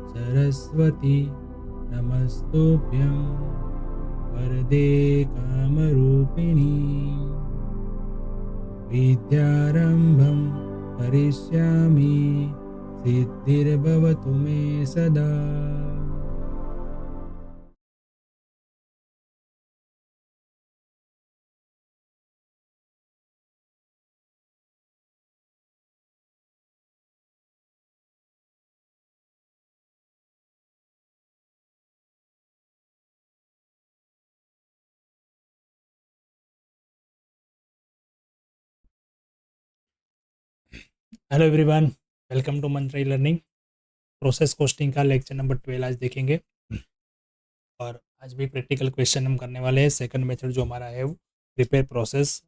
सरस्वती नमस्तुभ्यं वरदे कामरूपिणी विद्यारम्भं करिष्यामि सिद्धिर्भवतु मे सदा। हेलो एवरीवन, वेलकम टू मंत्री लर्निंग। प्रोसेस कोस्टिंग का लेक्चर नंबर 12 आज देखेंगे और आज भी प्रैक्टिकल क्वेश्चन हम करने वाले हैं। सेकंड मेथड जो हमारा है वो prepare process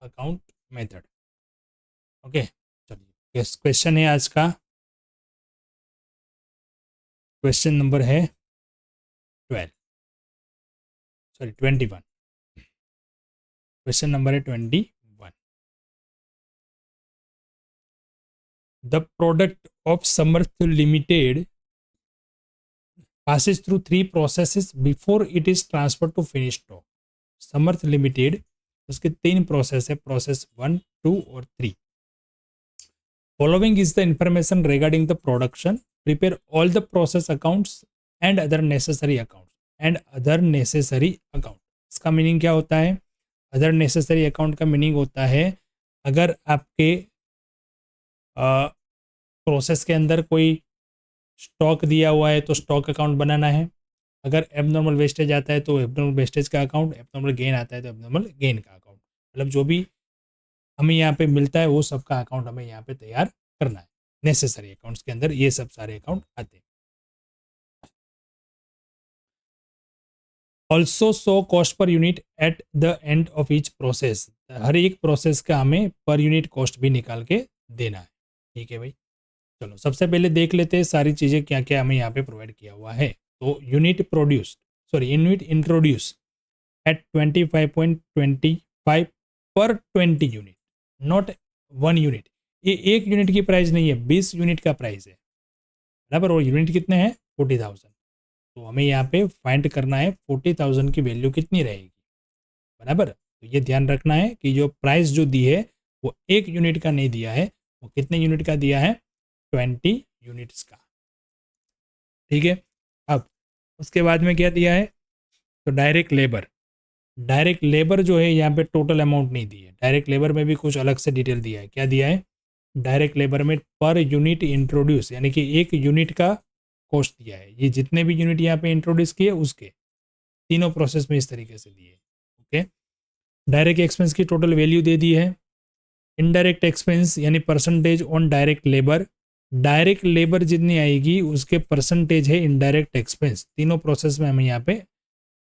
account method. Okay, चलिए क्वेश्चन है आज का। क्वेश्चन नंबर है 21। क्वेश्चन नंबर है 21। The product of Samarth limited passes through 3 processes before it is transferred to finished stock. Samarth limited उसके 3 प्रोसेस है, प्रोसेस 1, 2 और 3। Following is the information regarding the production, prepare all the process accounts and other necessary account. इसका meaning क्या होता है? Other necessary account का meaning होता है अगर आपके प्रोसेस के अंदर कोई स्टॉक दिया हुआ है तो स्टॉक अकाउंट बनाना है। अगर एबनॉर्मल वेस्टेज आता है तो एबनॉर्मल वेस्टेज का अकाउंट, एबनॉर्मल गेन आता है तो एबनॉर्मल गेन का अकाउंट। मतलब जो भी हमें यहाँ पे मिलता है वो सबका अकाउंट हमें यहाँ पे तैयार करना है। नेसेसरी अकाउंट्स के अंदर ये सब सारे अकाउंट आते हैं। Also show cost per unit at the end of each process. हर एक प्रोसेस का हमें पर यूनिट कॉस्ट भी निकाल के देना है। ठीक है भाई, चलो सबसे पहले देख लेते हैं सारी चीज़ें क्या क्या हमें यहाँ पे प्रोवाइड किया हुआ है। तो यूनिट इंट्रोड्यूस एट 25.25 पर 20 यूनिट, नॉट 1 यूनिट। ये 1 यूनिट की प्राइस नहीं है, 20 यूनिट का प्राइस है बराबर। और यूनिट कितने हैं? 40,000। तो हमें यहाँ पे फाइंड करना है 40,000 की वैल्यू कितनी रहेगी बराबर। तो ये ध्यान रखना है कि जो प्राइस जो दी है वो 1 यूनिट का नहीं दिया है, वो कितने यूनिट का दिया है? 20 यूनिट्स का। ठीक है, अब उसके बाद में क्या दिया है? तो डायरेक्ट लेबर जो है यहाँ पे टोटल अमाउंट नहीं दी है। डायरेक्ट लेबर में भी कुछ अलग से डिटेल दिया है। क्या दिया है? डायरेक्ट लेबर में पर यूनिट इंट्रोड्यूस, यानी कि 1 यूनिट का कॉस्ट दिया है। ये जितने भी यूनिट यहाँ पे इंट्रोड्यूस किए उसके तीनों प्रोसेस में इस तरीके से दिए। ओके, डायरेक्ट एक्सपेंस की टोटल वैल्यू दे दी है। इनडायरेक्ट एक्सपेंस यानी परसेंटेज ऑन डायरेक्ट लेबर जितनी आएगी उसके परसेंटेज है इनडायरेक्ट एक्सपेंस। तीनों प्रोसेस में हमें यहाँ पे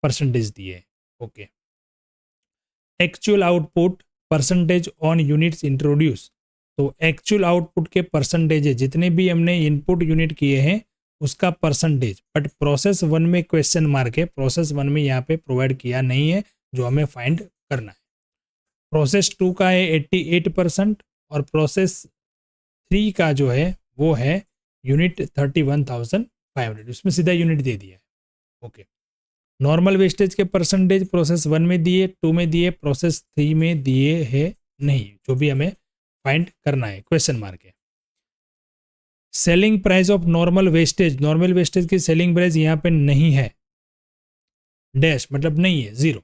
परसेंटेज दिए। Okay, actual output percentage on units introduce. तो एक्चुअल आउटपुट के परसेंटेज है, जितने भी हमने इनपुट यूनिट किए हैं उसका परसेंटेज। बट प्रोसेस 1 में क्वेश्चन मार्क है, प्रोसेस 1 में यहाँ पे प्रोवाइड किया नहीं है, जो हमें फाइंड करना है। प्रोसेस 2 का है 88% और प्रोसेस 3 का जो है वो है यूनिट 31,500। उसमें सीधा यूनिट दे दिया है। ओके, नॉर्मल वेस्टेज के परसेंटेज प्रोसेस 1 में दिए, 2 में दिए, प्रोसेस 3 में दिए है नहीं, जो भी हमें फाइंड करना है, क्वेश्चन मार्क है। Selling price of normal wastage की सेलिंग प्राइस यहाँ पे नहीं है, डैश मतलब नहीं है, 0।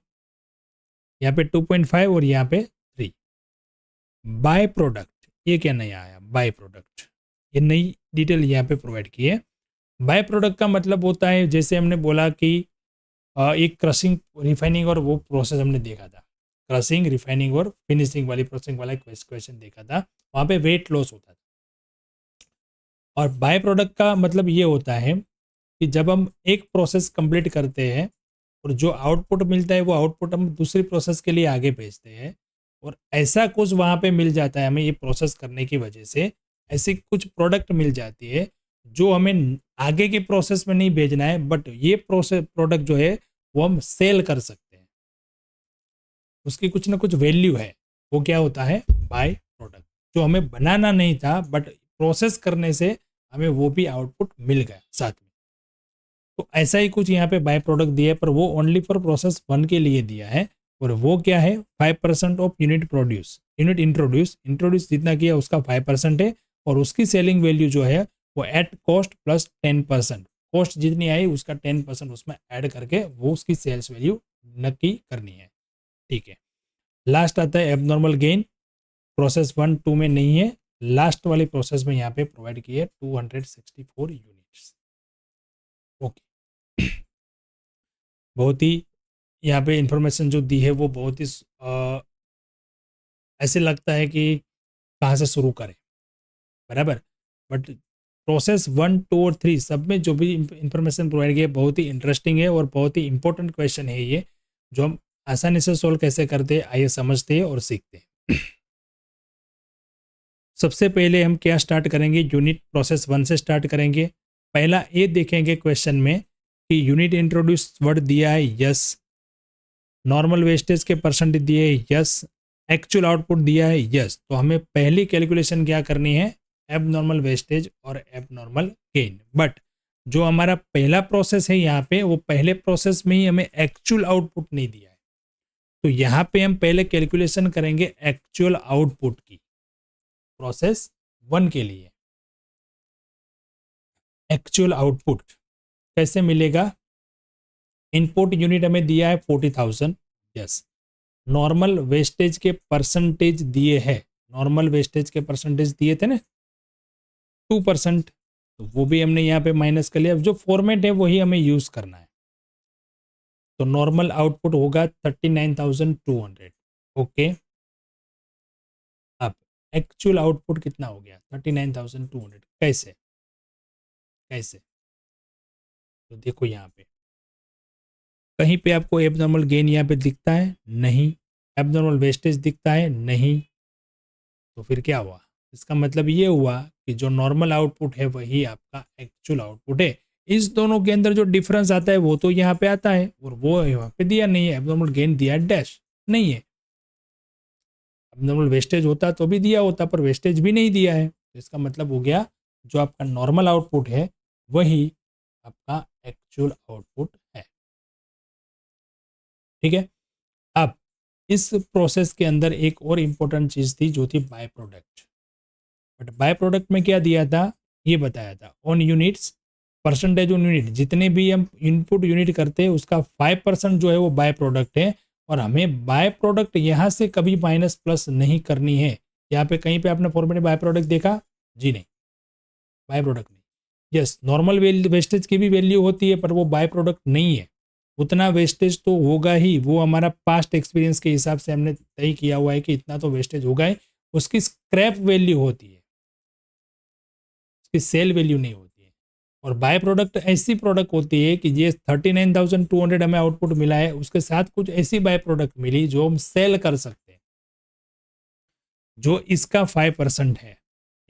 यहाँ पे 2.5 और यहाँ पे 3। बाय प्रोडक्ट, ये क्या नहीं आया? बाय प्रोडक्ट ये नई डिटेल यहाँ पे प्रोवाइड की है। बाय प्रोडक्ट का मतलब होता है, जैसे हमने बोला कि एक क्रशिंग, रिफाइनिंग और वो प्रोसेस हमने देखा था। क्रशिंग, रिफाइनिंग और फिनिशिंग वाली प्रोसेसिंग वाला क्वेश्चन देखा था, वहाँ पे वेट लॉस होता था। और बाय प्रोडक्ट का मतलब ये होता है कि जब हम एक प्रोसेस कंप्लीट करते हैं और जो आउटपुट मिलता है वो आउटपुट हम दूसरी प्रोसेस के लिए आगे भेजते हैं, और ऐसा कुछ वहाँ पे मिल जाता है हमें, ये प्रोसेस करने की वजह से ऐसी कुछ प्रोडक्ट मिल जाती है जो हमें आगे की प्रोसेस में नहीं भेजना है, बट ये प्रोडक्ट जो है वो हम सेल कर सकते हैं, उसकी कुछ ना कुछ वैल्यू है। वो क्या होता है, बाय प्रोडक्ट, जो हमें बनाना नहीं था बट प्रोसेस करने से हमें वो भी आउटपुट मिल गया साथ में। तो ऐसा ही कुछ यहाँ पे बाय प्रोडक्ट दिया है, पर वो ओनली फॉर प्रोसेस 1 के लिए दिया है, और वो क्या है, 5% of unit produce, unit introduce जितना किया उसका 5% है, और उसकी सेलिंग वैल्यू जो है वो एट कॉस्ट प्लस 10%, कॉस्ट जितनी आई उसका 10% उसमें ऐड करके वो उसकी सेल्स वैल्यू नक्की करनी है। ठीक है, लास्ट आता है एबनॉर्मल गेन, प्रोसेस 1-2 में नहीं है, लास्ट वाली प्रोसेस में यहाँ पे प्रोवाइड की है 264 यूनिट्स। ओके, बहुत ही यहाँ पे इंफॉर्मेशन जो दी है वो बहुत ही ऐसे लगता है कि कहाँ से शुरू करें, बराबर, बट प्रोसेस 1, 2 और 3 सब में जो भी इंफॉर्मेशन प्रोवाइड की है बहुत ही इंटरेस्टिंग है और बहुत ही इंपॉर्टेंट क्वेश्चन है ये, जो हम आसानी से सोल्व कैसे करते हैं आइए समझते हैं और सीखते हैं। सबसे पहले हम क्या स्टार्ट करेंगे, यूनिट प्रोसेस 1 से स्टार्ट करेंगे। पहला ये देखेंगे क्वेश्चन में कि यूनिट इंट्रोड्यूस वर्ड दिया है, यस, नॉर्मल वेस्टेज के परसेंटेज दिए है, यस, एक्चुअल आउटपुट दिया है, यस। तो हमें पहली कैलकुलेशन क्या करनी है, एबनॉर्मल वेस्टेज और एबनॉर्मल गेन। बट जो हमारा पहला प्रोसेस है यहाँ पे, वो पहले प्रोसेस में ही हमें एक्चुअल आउटपुट नहीं दिया है, तो यहाँ पे हम पहले कैलकुलेशन करेंगे एक्चुअल आउटपुट की, प्रोसेस 1 के लिए। एक्चुअल आउटपुट कैसे मिलेगा, इनपुट यूनिट हमें दिया है 40,000, यस, नॉर्मल वेस्टेज के परसेंटेज दिए हैं, नॉर्मल वेस्टेज के परसेंटेज दिए थे ना 2%, तो वो भी हमने यहाँ पे माइनस कर लिया, जो फॉर्मेट है वही हमें यूज करना है। तो नॉर्मल आउटपुट होगा 39,200। ओके, अब एक्चुअल आउटपुट कितना हो गया 39,200, कैसे कैसे, तो देखो यहाँ पे कहीं पे आपको एबनॉर्मल गेन यहाँ पे दिखता है नहीं, एबनॉर्मल वेस्टेज दिखता है नहीं, तो फिर क्या हुआ, इसका मतलब ये हुआ कि जो नॉर्मल आउटपुट है वही आपका एक्चुअल आउटपुट है। इस दोनों के अंदर जो डिफरेंस आता है वो तो यहाँ पे आता है, और वो यहाँ पे दिया नहीं है, एबनॉर्मल गेन दिया डैश नहीं है, एबनॉर्मल वेस्टेज होता तो भी दिया होता, पर वेस्टेज भी नहीं दिया है, तो इसका मतलब हो गया जो आपका नॉर्मल आउटपुट है वही आपका एक्चुअल आउटपुट है। ठीक है, अब इस प्रोसेस के अंदर एक और इम्पोर्टेंट चीज थी जो थी by product, but by product में क्या दिया था, ये बताया था on units, percentage on unit, जितने भी हम इनपुट यूनिट करते हैं उसका 5% जो है वो बाय प्रोडक्ट है, और हमें बाय प्रोडक्ट यहाँ से कभी माइनस प्लस नहीं करनी है। यहाँ पे कहीं पे आपने फॉर्मेट में बाय प्रोडक्ट देखा, जी नहीं, बाय प्रोडक्ट नहीं। यस, नॉर्मल वेस्टेज की भी वैल्यू होती है, पर वो बाय प्रोडक्ट नहीं है, उतना वेस्टेज तो होगा ही, वो हमारा पास्ट एक्सपीरियंस के हिसाब से हमने तय किया हुआ है कि इतना तो वेस्टेज होगा ही, उसकी स्क्रैप वैल्यू होती है, उसकी सेल वैल्यू नहीं होती है। और बाय प्रोडक्ट ऐसी प्रोडक्ट होती है कि ये 39,200 हमें आउटपुट मिला है, उसके साथ कुछ ऐसी बाय प्रोडक्ट मिली जो हम सेल कर सकते हैं, जो इसका 5% है,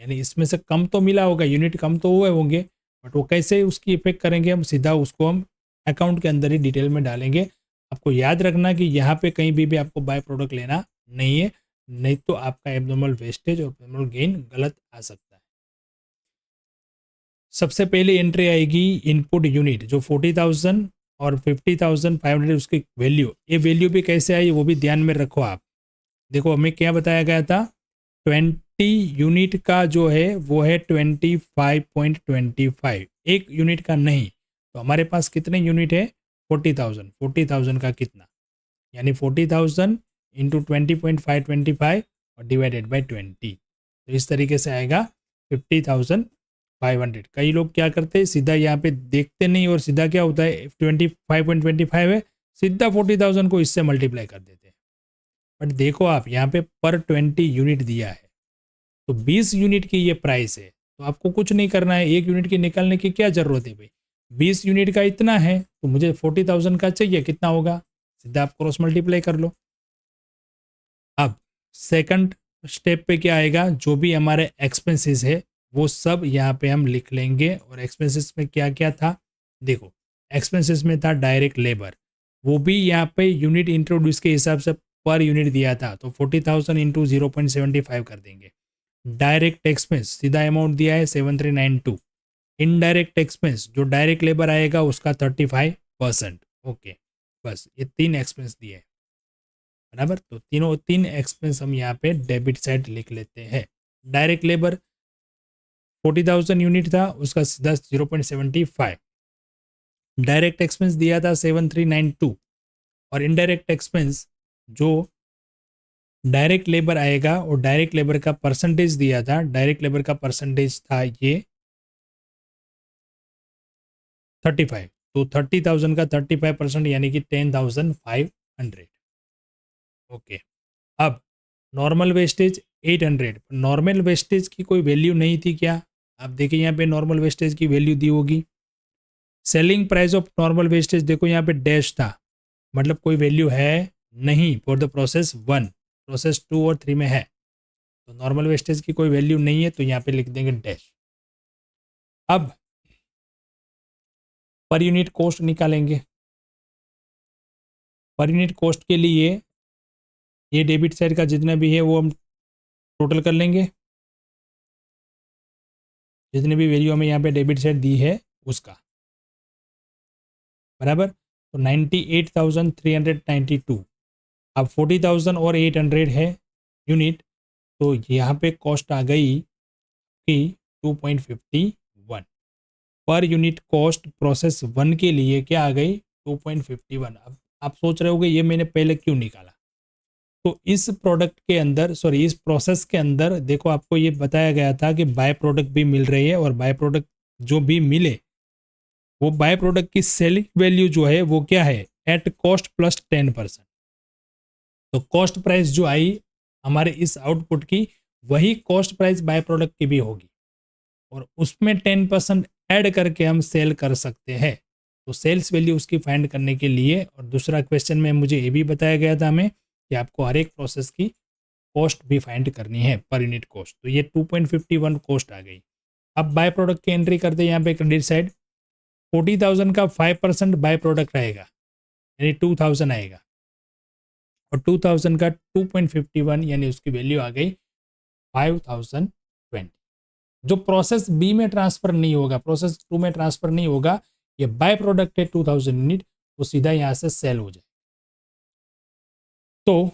यानी इसमें से कम तो मिला होगा, यूनिट कम तो हुए होंगे, बट वो कैसे उसकी इफेक्ट करेंगे, हम सीधा उसको हम अकाउंट के अंदर ही डिटेल में डालेंगे। आपको याद रखना कि यहाँ पे कहीं भी आपको बाय प्रोडक्ट लेना नहीं है, नहीं तो आपका एबनॉर्मल वेस्टेज और एबनॉर्मल गेन गलत आ सकता है। सबसे पहले एंट्री आएगी इनपुट यूनिट, जो 40,000 और 50,500 उसकी वैल्यू, ये वैल्यू भी कैसे आई वो भी ध्यान में रखो आप। देखो हमें क्या बताया गया था, 20 यूनिट का जो है वो है 25.25, एक यूनिट का नहीं, तो हमारे पास कितने यूनिट है 40,000 का कितना, यानी 40,000 इंटू 20.525 और डिवाइडेड बाई 20, तो इस तरीके से आएगा 50,500। कई लोग क्या करते हैं सीधा यहाँ पे देखते नहीं, और सीधा क्या होता है 25.25 है, सीधा 40,000 को इससे मल्टीप्लाई कर देते हैं। बट देखो आप यहाँ पे पर 20 यूनिट दिया है, तो 20 यूनिट की ये प्राइस है, तो आपको कुछ नहीं करना है, एक यूनिट की निकालने की क्या जरूरत है भाई, 20 यूनिट का इतना है तो मुझे 40,000 का चाहिए, कितना होगा, सीधा आप क्रॉस मल्टीप्लाई कर लो। अब सेकंड स्टेप पे क्या आएगा, जो भी हमारे एक्सपेंसेस है वो सब यहाँ पे हम लिख लेंगे, और एक्सपेंसेस में क्या क्या था, देखो एक्सपेंसेस में था डायरेक्ट लेबर, वो भी यहाँ पे यूनिट इंट्रोड्यूस के हिसाब से पर यूनिट दिया था, तो 40,000 इंटू 0.75 कर देंगे। डायरेक्ट एक्सपेंस सीधा अमाउंट दिया है 7392। इनडायरेक्ट एक्सपेंस जो डायरेक्ट लेबर आएगा उसका 35%। ओके, बस ये 3 एक्सपेंस दिए हैं, बराबर। तो तीनों 3 एक्सपेंस हम यहाँ पे डेबिट साइड लिख लेते हैं। डायरेक्ट लेबर 40,000 यूनिट था, उसका सीधा 0.75। डायरेक्ट एक्सपेंस दिया था 7392, और इनडायरेक्ट एक्सपेंस जो डायरेक्ट लेबर आएगा और डायरेक्ट लेबर का परसेंटेज दिया था, डायरेक्ट लेबर का परसेंटेज था ये 35। तो 30,000 का 35% यानी कि 10,500। ओके, अब नॉर्मल वेस्टेज 800। नॉर्मल वेस्टेज की कोई वैल्यू नहीं थी क्या? आप देखिए यहाँ पे नॉर्मल वेस्टेज की वैल्यू दी होगी। Selling price of normal wastage देखो यहाँ पे डैश था, मतलब कोई वैल्यू है नहीं फॉर द प्रोसेस 1, प्रोसेस 2 और 3 में है, तो नॉर्मल वेस्टेज की कोई वैल्यू नहीं है, तो यहाँ पे लिख देंगे डैश। अब पर यूनिट कॉस्ट निकालेंगे। पर यूनिट कॉस्ट के लिए ये डेबिट साइड का जितना भी है वो हम टोटल कर लेंगे, जितने भी वैल्यू हमें यहाँ पे डेबिट साइड दी है उसका, बराबर। तो 98,392। अब 40,000 और 800 है यूनिट, तो यहाँ पे कॉस्ट आ गई कि 2.51 पर यूनिट कॉस्ट प्रोसेस 1 के लिए क्या आ गई 2.51। अब आप सोच रहे होगे ये मैंने पहले क्यों निकाला, तो इस प्रोडक्ट के अंदर सॉरी इस प्रोसेस के अंदर देखो आपको ये बताया गया था कि बाय प्रोडक्ट भी मिल रही है, और बाय प्रोडक्ट जो भी मिले वो बाय प्रोडक्ट की सेलिंग वैल्यू जो है वो क्या है एट कॉस्ट प्लस 10%। तो कॉस्ट प्राइस जो आई हमारे इस आउटपुट की वही कॉस्ट प्राइस बाय प्रोडक्ट की भी होगी, और उसमें 10% ऐड करके हम सेल कर सकते हैं। तो सेल्स वैल्यू उसकी फाइंड करने के लिए, और दूसरा क्वेश्चन में मुझे ये भी बताया गया था हमें कि आपको हर एक प्रोसेस की कॉस्ट भी फाइंड करनी है पर यूनिट कॉस्ट। तो ये 2.51 कॉस्ट आ गई। अब बाय प्रोडक्ट की एंट्री करते हैं यहाँ पे क्रेडिट साइड। 40,000 का 5% बाय प्रोडक्ट रहेगा, यानी 2,000 आएगा, और 2,000 का 2.51 यानी उसकी वैल्यू आ गई 5,020। जो प्रोसेस बी में ट्रांसफर नहीं होगा, प्रोसेस 2 में ट्रांसफर नहीं होगा, ये बाय प्रोडक्ट है 2,000 यूनिट, तो सीधा यहाँ से सेल हो जाए। तो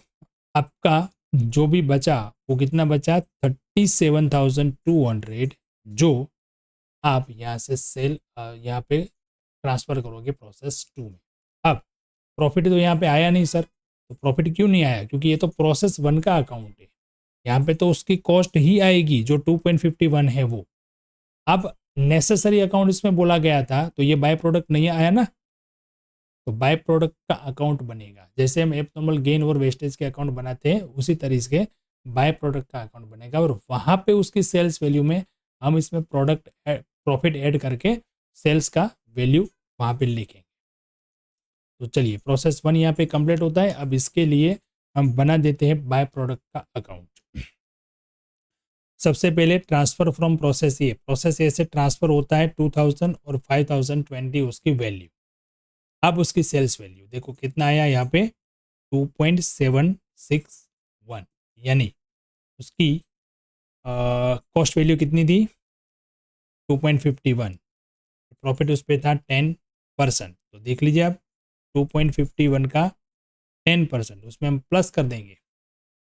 आपका जो भी बचा वो कितना बचा 37,200, जो आप यहाँ से सेल यहाँ पे ट्रांसफर करोगे प्रोसेस 2 में। अब प्रॉफिट तो यहाँ पे आया नहीं सर, तो प्रॉफिट क्यों नहीं आया? क्योंकि ये तो प्रोसेस 1 का अकाउंट है, यहाँ पे तो उसकी कॉस्ट ही आएगी जो 2.51 है वो। अब नेसेसरी अकाउंट इसमें बोला गया था, तो ये बाय प्रोडक्ट नहीं आया ना, तो बाय प्रोडक्ट का अकाउंट बनेगा। जैसे हम एबनॉर्मल गेन और वेस्टेज के अकाउंट बनाते हैं उसी तरीके से बाय प्रोडक्ट का अकाउंट बनेगा, और वहाँ पे उसकी सेल्स वैल्यू में हम इसमें प्रोडक्ट प्रॉफिट ऐड करके सेल्स का वैल्यू वहाँ पे लिखेंगे। तो चलिए प्रोसेस 1 यहाँ पे कंप्लीट होता है। अब इसके लिए हम बना देते हैं बाय प्रोडक्ट का अकाउंट। सबसे पहले ट्रांसफर फ्रॉम प्रोसेस ए से ट्रांसफर होता है 2,000 और 5,020 उसकी वैल्यू। अब उसकी सेल्स वैल्यू देखो कितना आया यहाँ पे 2.761, यानी उसकी कॉस्ट वैल्यू कितनी थी 2.51, प्रॉफिट उस पर था 10%। तो देख लीजिए आप 2.51 का 10% उसमें हम प्लस कर देंगे,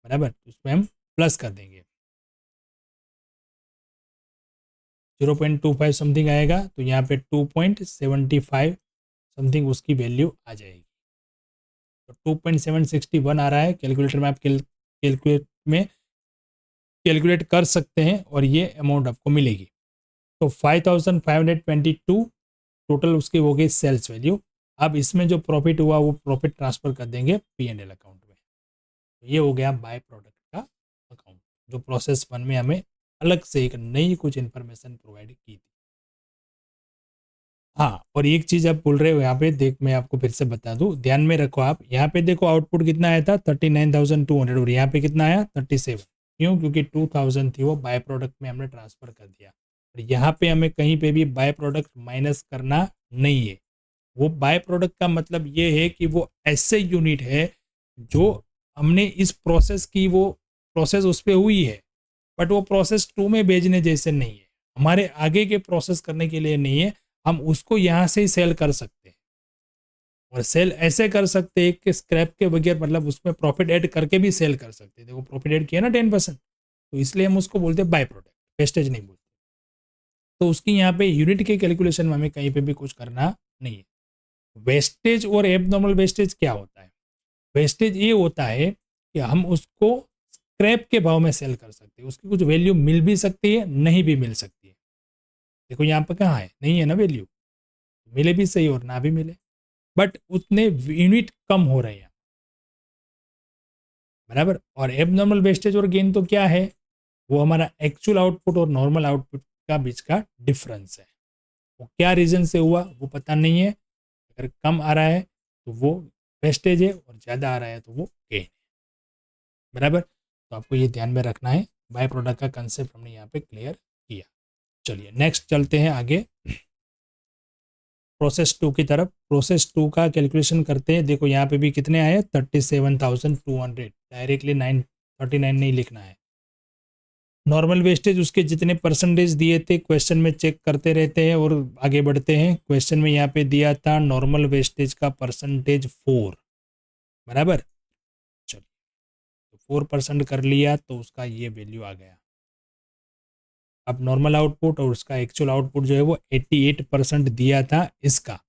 बराबर, उसमें हम प्लस कर देंगे 0.25 समथिंग आएगा, तो यहाँ पे 2.75 समथिंग उसकी वैल्यू आ जाएगी। तो 2.761 आ रहा है, कैलकुलेटर में आप कैलकुलेट कर सकते हैं और ये अमाउंट आपको मिलेगी। तो 5,522 टोटल उसकी हो गई सेल्स वैल्यू। अब इसमें जो प्रॉफिट हुआ वो प्रॉफिट ट्रांसफर कर देंगे P&L अकाउंट में। तो ये हो गया बाय प्रोडक्ट का अकाउंट, जो प्रोसेस 1 में हमें अलग से एक नई कुछ इन्फॉर्मेशन प्रोवाइड की थी। हाँ, और एक चीज़ आप बोल रहे हो यहाँ पे, देख मैं आपको फिर से बता दूँ, ध्यान में रखो आप। यहाँ पे देखो आउटपुट कितना आया था 39,200, और यहाँ पे कितना आया 37। क्यों? क्योंकि 2,000 थी वो बाय प्रोडक्ट में हमने ट्रांसफर कर दिया, और यहाँ पे हमें कहीं पे भी बाय प्रोडक्ट माइनस करना नहीं है। वो बाय प्रोडक्ट का मतलब ये है कि वो ऐसे यूनिट है जो हमने इस प्रोसेस की, वो प्रोसेस उस पर हुई है, बट वो प्रोसेस 2 में भेजने जैसे नहीं है, हमारे आगे के प्रोसेस करने के लिए नहीं है। हम उसको यहाँ से ही सेल कर सकते हैं, और सेल ऐसे कर सकते हैं कि स्क्रैप के बगैर, मतलब उसमें प्रॉफिट ऐड करके भी सेल कर सकते हैं। देखो प्रॉफिट ऐड किया ना 10%, तो इसलिए हम उसको बोलते हैं बाय प्रोडक्ट, वेस्टेज नहीं बोलते। तो उसकी यहाँ पे यूनिट के कैलकुलेशन में हमें कहीं पे भी कुछ करना नहीं है। वेस्टेज और एबनॉर्मल वेस्टेज क्या होता है? वेस्टेज ये होता है कि हम उसको स्क्रैप के भाव में सेल कर सकते हैं, उसकी कुछ वैल्यू मिल भी सकती है, नहीं भी मिल सकती है। देखो यहाँ पर कहाँ है, नहीं है ना वैल्यू, मिले भी सही और ना भी मिले, बट उतने यूनिट कम हो रहे हैं, बराबर। और एबनॉर्मल वेस्टेज और गेन तो क्या है, वो हमारा एक्चुअल आउटपुट और नॉर्मल आउटपुट का बीच का डिफरेंस है। वो क्या रीजन से हुआ वो पता नहीं है। अगर कम आ रहा है तो वो वेस्टेज है, और ज़्यादा आ रहा है तो वो गेन है, बराबर। तो आपको ये ध्यान में रखना है। बाय प्रोडक्ट का कंसेप्ट हमने यहाँ पे क्लियर किया। चलिए नेक्स्ट चलते हैं आगे प्रोसेस 2 की तरफ। प्रोसेस 2 का कैलकुलेशन करते हैं। देखो यहाँ पे भी कितने आए, 37,200। डायरेक्टली 939 नहीं लिखना है। नॉर्मल वेस्टेज उसके जितने परसेंटेज दिए थे क्वेश्चन में चेक करते रहते हैं और आगे बढ़ते हैं। क्वेश्चन में यहाँ पे दिया था नॉर्मल वेस्टेज का परसेंटेज 4, बराबर। चलिए तो 4% कर लिया तो उसका ये वैल्यू आ गया। अब नॉर्मल आउटपुट और उसका एक्चुअल आउटपुट जो है वो 88% दिया था इसका,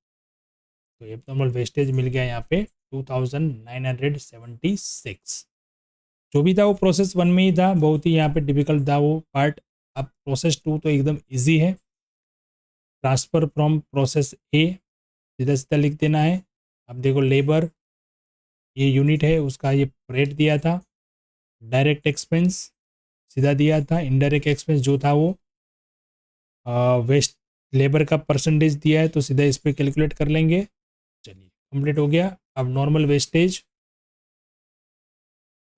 तो एबनॉर्मल वेस्टेज मिल गया यहाँ पे 2976। जो भी था वो प्रोसेस 1 में ही था, बहुत ही यहाँ पे डिफिकल्ट था वो पार्ट। अब प्रोसेस 2 तो एकदम इजी है। ट्रांसफर फ्रॉम प्रोसेस ए सीधा सीधा लिख देना है। अब देखो लेबर ये यूनिट है, उसका ये रेट दिया था। डायरेक्ट एक्सपेंस सीधा दिया था। इनडायरेक्ट एक्सपेंस जो था वो वेस्ट लेबर का परसेंटेज दिया है, तो सीधा इस पर कैलकुलेट कर लेंगे। चलिए कंप्लीट हो गया। अब नॉर्मल वेस्टेज,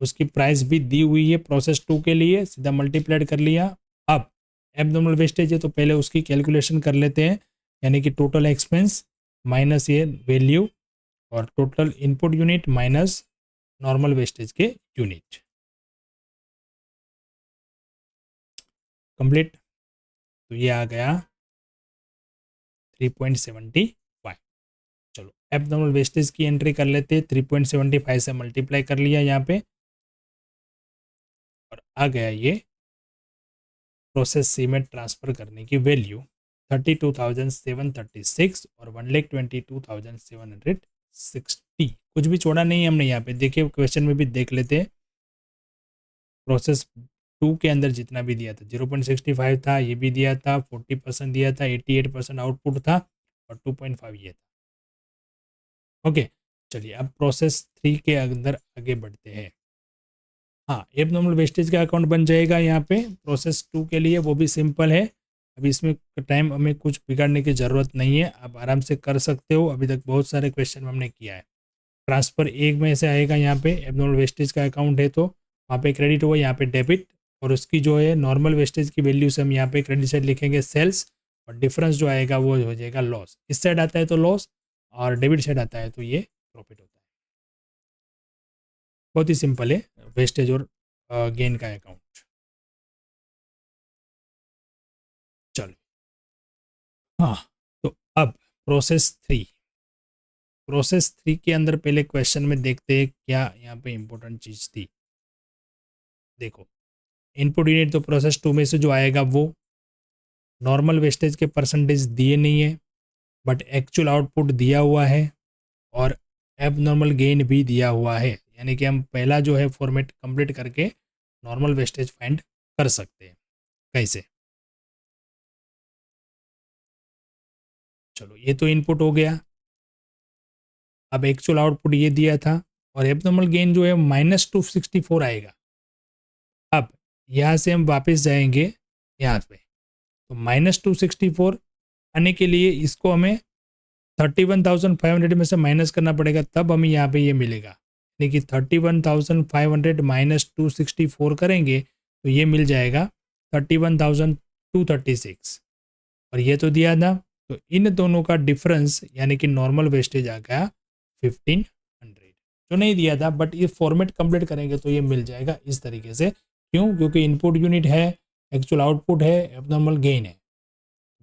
उसकी प्राइस भी दी हुई है प्रोसेस 2 के लिए, सीधा मल्टीप्लाइड कर लिया। अब एबनॉर्मल वेस्टेज है तो पहले उसकी कैलकुलेशन कर लेते हैं, यानी कि टोटल एक्सपेंस माइनस ये वैल्यू, और total input unit minus normal wastage के यूनिट। कंप्लीट। तो ये आ गया 3.75। चलो एबनॉर्मल वेस्टेज की एंट्री कर लेते हैं। 3.75 से मल्टीप्लाई कर लिया यहाँ पे, और आ गया ये प्रोसेस सी में ट्रांसफ़र करने की वैल्यू 32,736 और 1,22,760। कुछ भी छोड़ा नहीं है हमने यहाँ पे, देखिए क्वेश्चन में भी देख लेते हैं। प्रोसेस 2 के अंदर जितना भी दिया था 0.65 था, ये भी दिया था, 40% दिया था, 88% आउटपुट था, और 2.5 ये था। ओके चलिए अब प्रोसेस 3 के अंदर आगे बढ़ते हैं। हाँ एबनॉर्मल वेस्टेज का अकाउंट बन जाएगा यहाँ पे प्रोसेस 2 के लिए, वो भी सिंपल है। अभी इसमें टाइम हमें कुछ बिगाड़ने की ज़रूरत नहीं है, आप आराम से कर सकते हो। अभी तक बहुत सारे क्वेश्चन में हमने किया है। ट्रांसफ़र एक में से आएगा, यहाँ पे एबनॉर्मल वेस्टेज का अकाउंट है तो वहाँ पे क्रेडिट हुआ, यहाँ पे डेबिट, और उसकी जो है नॉर्मल वेस्टेज की वैल्यू से हम यहाँ पे क्रेडिट साइड लिखेंगे सेल्स, और डिफरेंस जो आएगा वो हो जाएगा लॉस। इस साइड आता है तो लॉस, और डेबिट साइड आता है तो ये प्रॉफिट होता है। बहुत ही सिंपल है वेस्टेज और गेन का अकाउंट। चलो हाँ, तो अब प्रोसेस 3 के अंदर पहले क्वेश्चन में देखते हैं क्या यहाँ पे इंपॉर्टेंट चीज़ थी। देखो इनपुट यूनिट तो प्रोसेस 2 में से जो आएगा वो नॉर्मल वेस्टेज के परसेंटेज दिए नहीं है, बट एक्चुअल आउटपुट दिया हुआ है, और एबनॉर्मल गेन भी दिया हुआ है। यानी कि हम पहला जो है फॉर्मेट कंप्लीट करके नॉर्मल वेस्टेज फाइंड कर सकते हैं। कैसे? चलो ये तो इनपुट हो गया। अब एक्चुअल आउटपुट ये दिया था, और एबनॉर्मल गेन जो है -264 आएगा। अब यहाँ से हम वापस जाएंगे यहाँ पे, तो -264 आने के लिए इसको हमें 31,500 में से माइनस करना पड़ेगा, तब हमें यहाँ पे ये मिलेगा। यानी कि 31,500 माइनस 264 करेंगे तो ये मिल जाएगा 31,236, और ये तो दिया था। तो इन दोनों का डिफरेंस यानी कि नॉर्मल वेस्टेज आ गया 1500। जो नहीं दिया था, बट ये फॉर्मेट कंप्लीट करेंगे तो ये मिल जाएगा इस तरीके से। क्यों? क्योंकि इनपुट यूनिट है, एक्चुअल आउटपुट है, एब्नॉर्मल गेन है,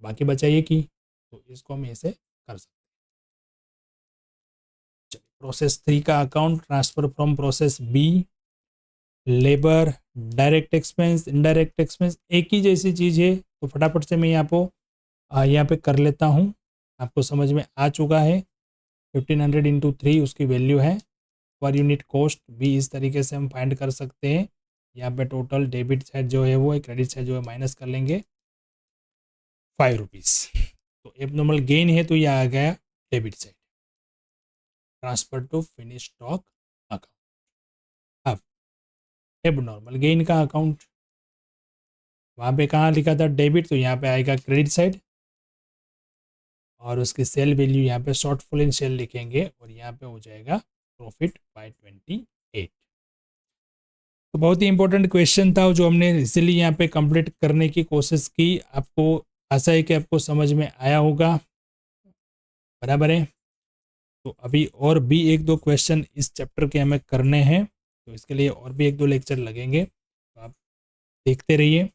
बाकी बचा ये की, तो इसको हम ऐसे कर सकते हैं। चलिए, प्रोसेस 3 का account, transfer from process B, labour, direct expense, indirect expense एक ही जैसी चीज़ है, तो फटाफट से मैं यहाँ पे कर लेता हूँ। आपको समझ में आ चुका है। 1500 इंटू 3 उसकी वैल्यू है। पर यूनिट कॉस्ट भी इस तरीके से हम फाइंड कर सकते हैं। यहाँ पे टोटल डेबिट साइड जो है वो है, क्रेडिट साइड जो है माइनस कर लेंगे 5 रुपीज़। तो एबनॉर्मल गेन है तो यह आ गया debit side, transfer to finish stock account. अब एबनॉर्मल गेन का अकाउंट, वहाँ पे कहाँ लिखा था डेबिट, तो यहाँ पे आएगा क्रेडिट साइड, और उसकी सेल वैल्यू यहाँ पे शॉर्टफॉल इन सेल लिखेंगे, और यहाँ पे हो जाएगा प्रॉफिट बाय 28। तो बहुत ही इंपॉर्टेंट क्वेश्चन था जो हमने इसीलिए यहाँ पे कंप्लीट करने की कोशिश की। आपको आशा है कि आपको समझ में आया होगा, बराबर है। तो अभी और भी एक दो क्वेश्चन इस चैप्टर के हमें करने हैं, तो इसके लिए और भी एक दो लेक्चर लगेंगे, तो आप देखते रहिए।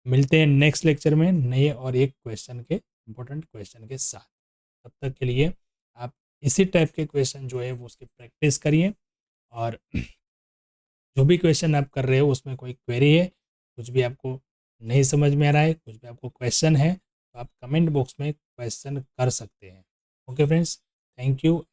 मिलते हैं नेक्स्ट लेक्चर में नए और एक क्वेश्चन के, इंपॉर्टेंट क्वेश्चन के साथ। तब तक के लिए आप इसी टाइप के क्वेश्चन जो है वो उसकी प्रैक्टिस करिए, और जो भी क्वेश्चन आप कर रहे हो उसमें कोई क्वेरी है, कुछ भी आपको नहीं समझ में आ रहा है, कुछ भी आपको क्वेश्चन है, तो आप कमेंट बॉक्स में क्वेश्चन कर सकते हैं। Okay friends, thank you.